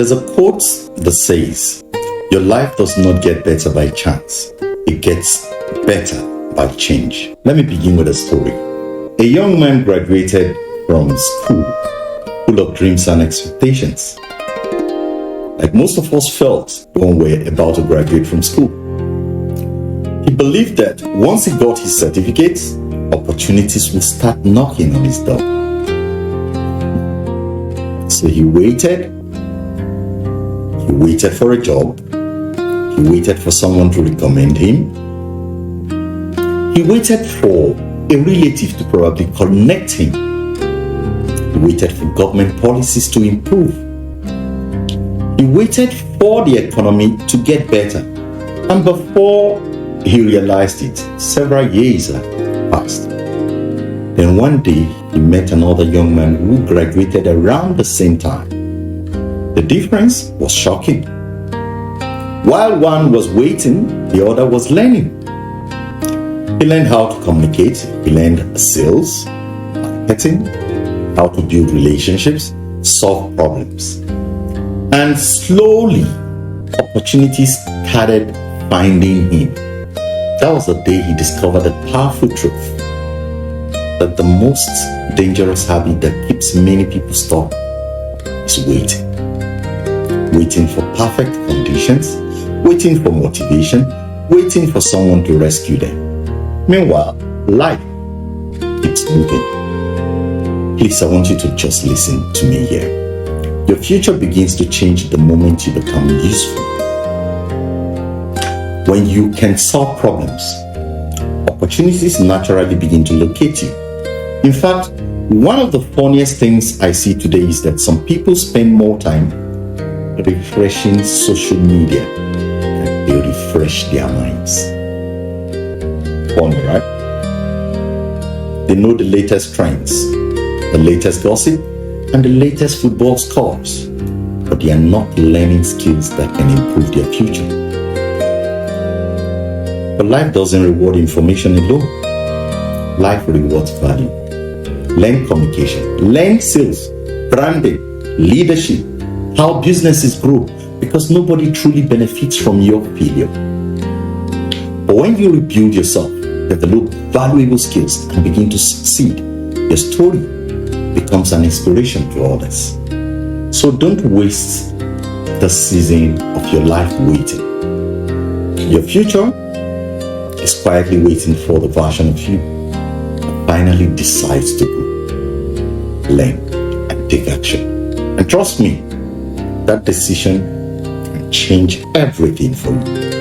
There's a quote that says, "Your life does not get better by chance. It gets better by change." Let me begin with a story. A young man graduated from school full of dreams and expectations. Like most of us felt when we're about to graduate from school. He believed that once he got his certificates, opportunities would start knocking on his door. So he waited for a job, he waited for someone to recommend him, he waited for a relative to probably connect him, he waited for government policies to improve, he waited for the economy to get better, and before he realized it, several years had passed. Then one day, he met another young man who graduated around the same time. The difference was shocking. While one was waiting, the other was learning. He learned how to communicate, he learned sales, marketing, how to build relationships, solve problems. And slowly, opportunities started finding him. That was the day he discovered a powerful truth, that the most dangerous habit that keeps many people stuck is waiting. Waiting for perfect conditions, waiting for motivation, waiting for someone to rescue them. Meanwhile, life keeps moving. Please, I want you to just listen to me here. Your future begins to change the moment you become useful. When you can solve problems, opportunities naturally begin to locate you. In fact, one of the funniest things I see today is that some people spend more time refreshing social media than they refresh their minds. Funny, right? They know the latest trends, the latest gossip, and the latest football scores, but they are not learning skills that can improve their future. But life doesn't reward information alone. Life rewards value. Learn communication, learn sales, branding, leadership, how businesses grow, because nobody truly benefits from your failure. But when you rebuild yourself, develop valuable skills, and begin to succeed, your story becomes an inspiration to others. So don't waste the season of your life waiting. Your future is quietly waiting for the version of you that finally decides to go, learn, and take action. And trust me, that decision can change everything for you.